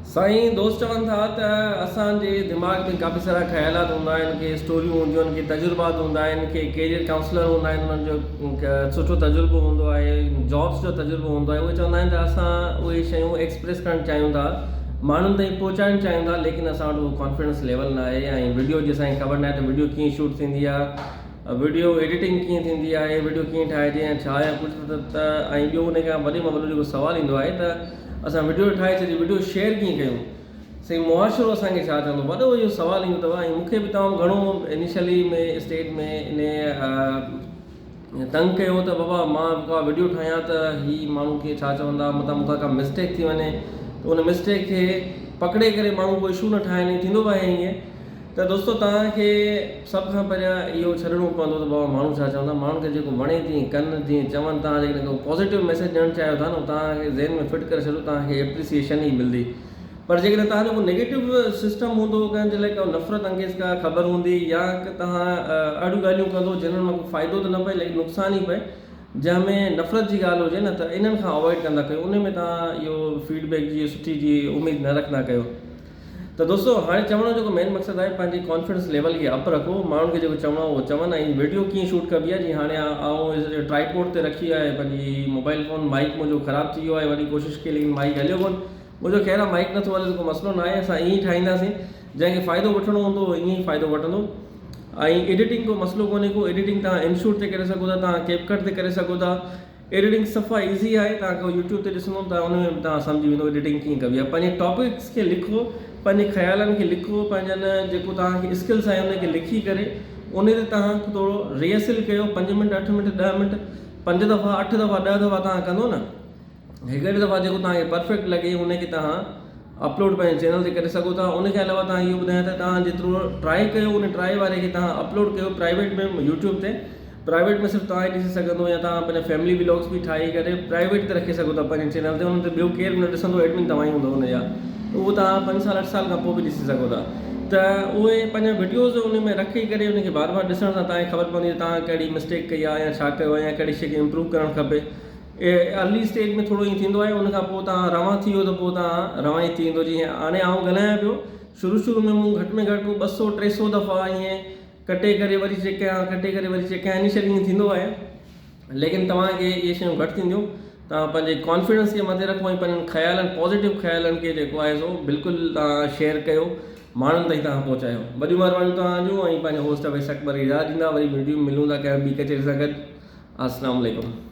साईं दोस्त चवनि था त असांजे दिमाग़ में काफ़ी सारा ख़्यालात हूंदा आहिनि के स्टोरियूं हूंदियूं आहिनि के तजुर्बात हूंदा आहिनि के कैरियर काउंसलर हूंदा आहिनि उन्हनि जो सुठो तजुर्बो हूंदो आहे जॉब्स जो तजुर्बो हूंदो आहे उहे चवंदा आहिनि त असां उहे शयूं एक्सप्रेस करणु चाहियूं था माण्हुनि ताईं पहुचाइणु चाहियूं था लेकिन असां वटि उहो कॉन्फिडेंस लेवल न आहे ऐं वीडियो जी असांखे ख़बर न आहे त वीडियो कीअं शूट थींदी आहे वीडियो एडिटिंग कीअं थींदी आहे वीडियो कीअं ठाहिजे ऐं छा आहे कुझु त ऐं ॿियो उन खां वॾे में वॾो जेको सुवालु ईंदो आहे त असां वीडियो ठाहे छॾी वीडियो शेयर कीअं कयूं सही मुआशिरो असांखे छा चवंदो वॾो इहो सुवालु ईंदो अथव ऐं मूंखे बि तमामु घणो इनिशियली में स्टेट में इन तंग कयो त बाबा मां का वीडियो ठाहियां त हीअ माण्हू खे छा चवंदा मतिलबु मूंखां का मिस्टेक थी वञे त उन मिस्टेक खे पकिड़े करे माण्हू को इशू न ठाहिनि थींदो बि आहे ईअं त दोस्तो तव्हांखे सभ खां पहिरियां इहो छॾिणो पवंदो त बाबा माण्हू छा चवंदा माण्हुनि खे जेको वणे तीअं कनि तीअं चवनि तव्हां जेकॾहिं पॉज़िटिव मैसेज ॾियणु चाहियो था न तव्हांखे ज़हन में फिट करे छॾियो तव्हांखे एप्रिसिएशन ई मिलंदी पर जेकॾहिं तव्हांजो को नेगेटिव सिस्टम हूंदो कंहिं जे लाइ का नफ़रत अंगेज़ का ख़बर हूंदी या की तव्हां अहिड़ियूं ॻाल्हियूं कंदो जिन्हनि मां को फ़ाइदो त न पए लेकिन नुक़सानु ई पए जंहिंमें नफ़रत जी ॻाल्हि हुजे न त इन्हनि खां अवॉइड कंदा कयो उन में तव्हां इहो फीडबैक जी सुठी जी उमेदु न रखंदा कयो त दोस्तो हाणे चवण जो जेको मेन मक़सदु आहे पंहिंजी कॉन्फिडेंस लेवल खे अप रखो माण्हुनि खे जेको चवणो आहे उहो चवनि ऐं वीडियो कीअं शूट कबी आहे जीअं हाणे आउं ट्राइपॉड ते रखी आहे पंहिंजी मोबाइल फ़ोन माइक मुंहिंजो ख़राबु थी वियो आहे वरी कोशिशि कई लेकिन माइक हलियो कोन मुंहिंजो ख़ैरु आहे माइक नथो हले त को मसइलो न आहे असां ईअं ई ठाहींदासीं जंहिंखे फ़ाइदो वठिणो हूंदो ईअं ई फ़ाइदो वठंदो ऐं एडिटिंग को मसइलो कोन्हे को एडिटिंग तव्हां इनशूट ते करे सघो था तव्हां कैपकट ते करे सघो था एडिटिंग सफ़ा ईज़ी आहे तव्हांखे यूट्यूब ते ॾिसंदो त उन में तव्हां सम्झी वेंदो एडिटिंग कीअं कबी आहे पंहिंजे टॉपिक्स खे लिखो पंहिंजे ख़्यालनि खे लिखो पंहिंजनि जेको तव्हांखे स्किल्स आहे उनखे लिखी करे उन ते तव्हां थोरो रिहर्सल कयो 5 मिंट 8 मिंट 10 मिंट 5 दफ़ा 8 दफ़ा 10 दफ़ा तव्हां कंदो न हिकिड़ी दफ़ा जेको तव्हांखे परफेक्ट लॻे उनखे तव्हां अपलोड पंहिंजे चैनल ते करे सघो था उनखे अलावा तव्हां इहो ॿुधायां त तव्हां जेतिरो ट्राई कयो उन ट्राई वारे खे तव्हां अपलोड कयो प्राइवेट में यूट्यूब ते प्राइवेट में सिर्फ़ु तव्हां ॾिसी सघंदो या तव्हां पंहिंजा फैमिली व्लॉग्स बि ठाहे करे प्राइवेट ते रखी सघो था पंहिंजे चैनल ते उन ते ॿियो केरु न ॾिसंदो एडमिन तव्हां ई हूंदो हुनजा उहो तव्हां 5 साल 8 साल खां पोइ बि ॾिसी सघो था त उहे पंहिंजा वीडियोज़ उन में रखी करे उनखे बार बार ॾिसण सां तव्हांखे ख़बर पवंदी तव्हां कहिड़ी मिस्टेक कई आहे या छा कयो आहे या कहिड़ी शइ खे इम्प्रूव करणु खपे अर्ली स्टेज में थोरो ईअं थींदो आहे उनखां पोइ तव्हां रवां थी वियो त पोइ तव्हां रवां ई थी वेंदो जीअं हाणे आउं ॻाल्हायां पियो शुरू में मूं घटि में घटि 200 300 दफ़ा ईअं कटे करे वरी चेक कयां कटे करे वरी चेक कयां इनिशियली ईअं थींदो आहे लेकिन तव्हांखे इहे शयूं घटि थींदियूं तव्हां पंहिंजे कॉन्फिडेंस खे मथे रखो ऐं पंहिंजनि ख़्यालनि पॉज़िटिव ख़्यालनि खे जेको आहे सो बिल्कुलु तव्हां शेयर कयो माण्हुनि ताईं तव्हां पहुचायो वॾियूं महिरबानियूं तव्हांजूं ऐं पंहिंजो होस्ट अवैस अकबर इजाज़त ॾींदा वरी वीडियो मिलूं था कंहिं ॿी कचेरी सां गॾु अस्सलाम वालेकुम।